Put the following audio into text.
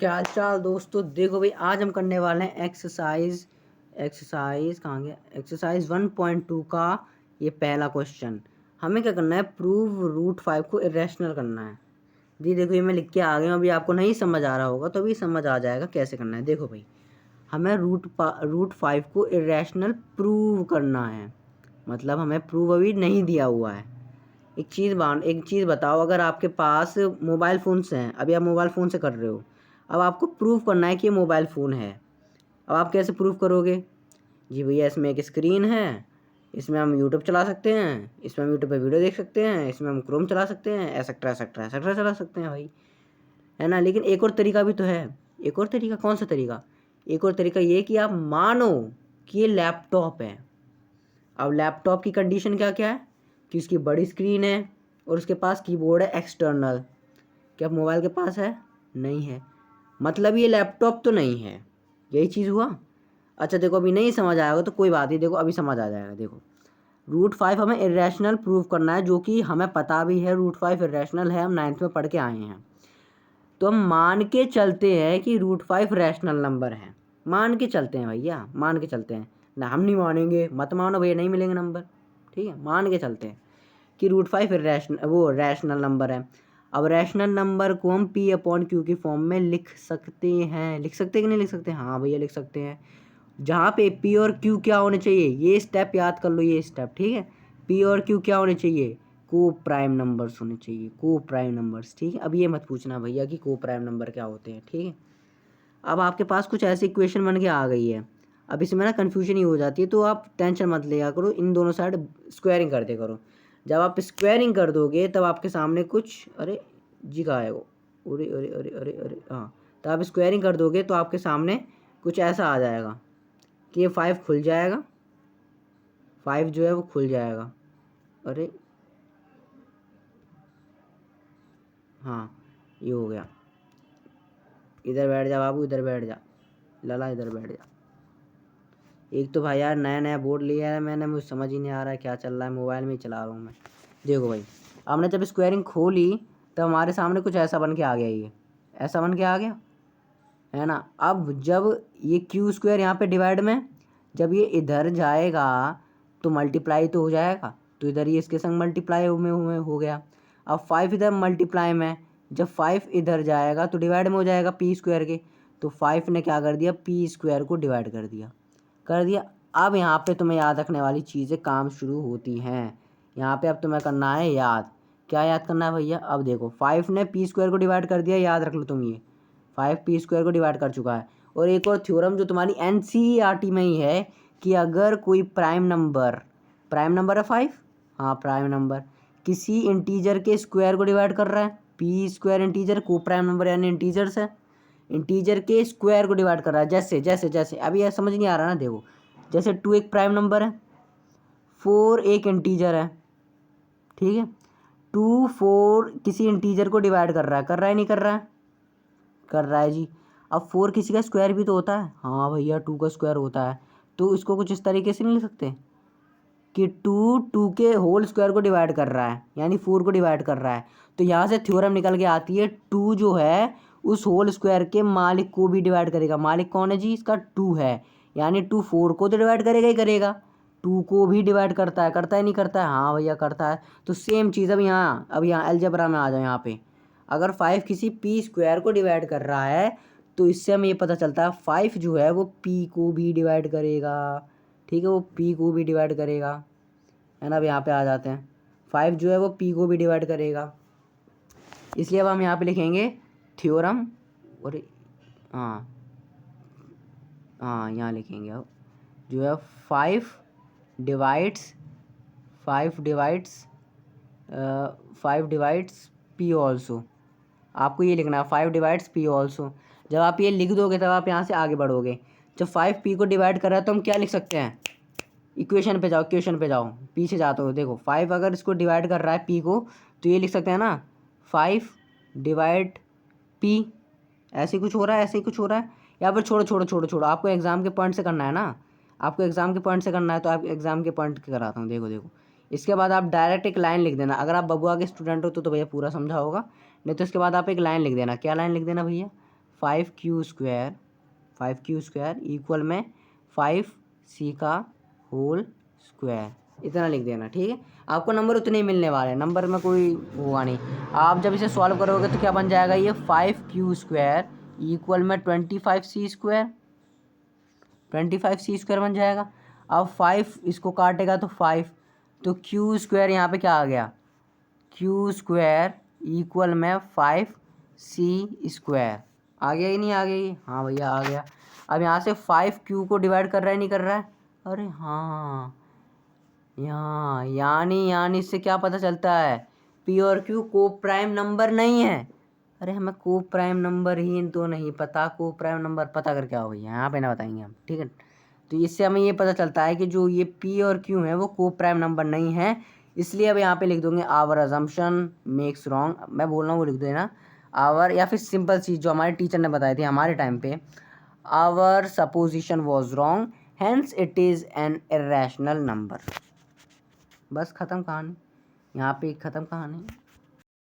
क्या हाल चाल दोस्तों। देखो भाई, आज हम करने वाले हैं एक्सरसाइज कहाँ गया, एक्सरसाइज 1.2 का ये पहला क्वेश्चन। हमें क्या करना है, प्रूव √5 को इरेशनल करना है जी। देखो ये मैं लिख के आ गया हूँ, अभी आपको नहीं समझ आ रहा होगा तो अभी समझ आ जाएगा कैसे करना है। देखो भाई, हमें √5 को इरेशनल प्रूव करना है, मतलब हमें प्रूव अभी नहीं दिया हुआ है। एक चीज़ बताओ, अगर आपके पास मोबाइल फ़ोन्स हैं, अभी आप मोबाइल फ़ोन से कर रहे हो, अब आपको प्रूव करना है कि ये मोबाइल फ़ोन है। अब आप कैसे प्रूव करोगे जी? भैया इसमें एक स्क्रीन है, इसमें हम यूट्यूब चला सकते हैं, इसमें हम यूट्यूब पे वीडियो देख सकते हैं, इसमें हम क्रोम चला सकते हैं, एसेक्ट्रा एसेक्ट्रा एसेक्ट्रा चला सकते हैं भाई, है ना। लेकिन एक और तरीका भी तो है। एक और तरीका कौन सा तरीका? एक और तरीका ये कि आप मानो कि ये लैपटॉप है। अब लैपटॉप की कंडीशन क्या क्या है कि उसकी बड़ी स्क्रीन है और उसके पास कीबोर्ड है एक्सटर्नल। क्या मोबाइल के पास है? नहीं है, मतलब ये लैपटॉप तो नहीं है। यही चीज़ हुआ। अच्छा देखो, अभी नहीं समझ आएगा तो कोई बात नहीं, देखो अभी समझ आ जाएगा। देखो √5 हमें इरेशनल प्रूव करना है, जो कि हमें पता भी है √5 इरेशनल है, हम 9th में पढ़ के आए हैं। तो हम मान के चलते हैं कि √5 रैशनल नंबर है। मान के चलते हैं भैया, मान के चलते हैं ना, हम नहीं मानेंगे, मत मानो भैया, नहीं मिलेंगे नंबर। ठीक है, मान के चलते हैं कि √5 रैशनल नंबर है। अब रैशनल नंबर को हम P/Q की फॉर्म में लिख सकते हैं। लिख सकते हैं कि नहीं लिख सकते? हाँ भैया लिख सकते हैं। जहाँ पे P और Q क्या होने चाहिए, ये स्टेप याद कर लो, ये स्टेप। ठीक है, P और Q क्या होने चाहिए? को प्राइम नंबर्स होने चाहिए, को प्राइम नंबर्स। ठीक है, अब ये मत पूछना भैया कि को प्राइम नंबर क्या होते हैं। ठीक है, अब आपके पास कुछ ऐसी इक्वेशन बन के आ गई है। अब इसमें ना कन्फ्यूजन ही हो जाती है, तो आप टेंशन मत लिया करो, इन दोनों साइड स्क्वायरिंग कर दिया करो। जब आप स्क्वायरिंग कर दोगे तब आपके सामने कुछ, अरे जी कहाँ है वो, अरे अरे अरे अरे अरे हाँ, तो आप स्क्वायरिंग कर दोगे तो आपके सामने कुछ ऐसा आ जाएगा कि ये 5 खुल जाएगा, 5 जो है वो खुल जाएगा। अरे हाँ, ये हो गया। इधर बैठ जा बाबू, इधर बैठ जा लला, इधर बैठ जा। एक तो भाई यार नया नया बोर्ड लिया है मैंने, मुझे समझ ही नहीं आ रहा है क्या चल रहा है, मोबाइल में ही चला रहा हूँ मैं। देखो भाई, हमने जब स्क्वायरिंग खोली तब हमारे सामने कुछ ऐसा बन के आ गया, ये ऐसा बन के आ गया, है ना। अब जब ये Q² यहाँ पे डिवाइड में, जब ये इधर जाएगा तो मल्टीप्लाई तो हो जाएगा, तो इधर ये इसके संग मल्टीप्लाई में हो गया। अब 5 इधर मल्टीप्लाई में, जब 5 इधर जाएगा तो डिवाइड में हो जाएगा P² के, तो 5 ने क्या कर दिया, P² को डिवाइड कर दिया। अब यहाँ पे तुम्हें याद रखने वाली चीज़ें काम शुरू होती हैं। यहाँ पे अब तुम्हें करना है याद। क्या याद करना है भैया? अब देखो 5 ने P² को डिवाइड कर दिया, याद रख लो तुम ये, 5 P² को डिवाइड कर चुका है। और एक और थ्योरम जो तुम्हारी NCERT में ही है कि अगर कोई प्राइम नंबर है 5, हाँ प्राइम नंबर, किसी इंटीजर के स्क्वायर को डिवाइड कर रहा है, P² इंटीजर को प्राइम नंबर यानी इंटीजर्स है, इंटीजर के स्क्वायर को डिवाइड कर रहा है। जैसे जैसे जैसे अभी यह समझ नहीं आ रहा ना, देखो जैसे 2 एक प्राइम नंबर है, 4 एक इंटीजर है। ठीक है, 2 4 किसी इंटीजर को डिवाइड कर रहा है नहीं कर रहा है? कर रहा है जी। अब 4 किसी का स्क्वायर भी तो होता है, हाँ भैया 2 का स्क्वायर होता है। तो इसको कुछ इस तरीके से नहीं लिख सकते कि 2 के होल स्क्वायर को डिवाइड कर रहा है यानी 4 को डिवाइड कर रहा है। तो यहाँ से थ्योरम निकल के आती है, 2 जो है उस होल स्क्वायर के मालिक को भी डिवाइड करेगा। मालिक कौन है जी? इसका 2 है, यानी 2 4 को तो डिवाइड करेगा ही करेगा, 2 को भी डिवाइड करता है नहीं करता है? हाँ भैया करता है। तो सेम चीज़ अब यहाँ अलजेब्रा में आ जाओ। यहाँ पे अगर 5 किसी P² को डिवाइड कर रहा है तो इससे हमें ये पता चलता है 5 जो है वो P को भी डिवाइड करेगा। ठीक है, वो P को भी डिवाइड करेगा, है ना। अब यहाँ पे आ जाते हैं, 5 जो है वो P को भी डिवाइड करेगा, इसलिए अब हम यहाँ पे लिखेंगे थ्योरम। और हाँ हाँ, यहाँ लिखेंगे अब जो है 5 divides 5 divides 5 divides P also. आपको ये लिखना है 5 डिवाइड्स P ऑल्सो। जब आप ये लिख दोगे तब आप यहाँ से आगे बढ़ोगे। जब 5 P को डिवाइड कर रहा है तो हम क्या लिख सकते हैं? इक्वेशन पे जाओ, पीछे जाते हो। देखो 5 अगर इसको डिवाइड कर रहा है P को, तो ये लिख सकते हैं ना 5 डिवाइड P। ऐसे ही कुछ हो रहा है, ऐसे ही कुछ हो रहा है। या फिर छोड़ो, आपको एग्जाम के पॉइंट से करना है ना, आपको एग्जाम के पॉइंट से करना है, तो आप एग्जाम के पॉइंट कराता हूँ। देखो इसके बाद आप डायरेक्ट एक लाइन लिख देना। अगर आप बबुआ के स्टूडेंट हो तो भैया पूरा समझा होगा, नहीं तो इसके बाद आप एक लाइन लिख देना। क्या लाइन लिख देना भैया? 5Q² इक्वल में 5C का होल स्क्वायर, इतना लिख देना। ठीक है, आपको नंबर उतने ही मिलने वाले हैं, नंबर में कोई होगा नहीं। आप जब इसे सॉल्व करोगे तो क्या बन जाएगा, ये 5Q² इक्वल में 25C² 25C² बन जाएगा। अब 5 इसको काटेगा तो 5, तो Q² यहाँ पे क्या आ गया, Q² इक्वल में 5C² आ गया ही नहीं, आ गया ये, हाँ भैया आ गया। अब यहाँ से 5Q को डिवाइड कर रहा है नहीं कर रहा है, अरे हाँ यहाँ यानी इससे क्या पता चलता है, P और Q को प्राइम नंबर नहीं है। अरे हमें को प्राइम नंबर ही तो नहीं पता, को प्राइम नंबर पता करके आओ भैया, यहाँ पे ना बताएंगे हम। ठीक है, तो इससे हमें ये पता चलता है कि जो ये P और Q है वो को प्राइम नंबर नहीं है, इसलिए अब यहाँ पे लिख दोगे आवर अजम्पशन मेक्स रॉन्ग, मैं बोल रहा हूँ वो लिख देना आवर, या फिर सिंपल चीज़ जो हमारे टीचर ने बताई थी हमारे टाइम पे, our supposition was wrong hence it is an irrational number. बस ख़त्म कहानी, यहाँ पे ख़त्म कहानी।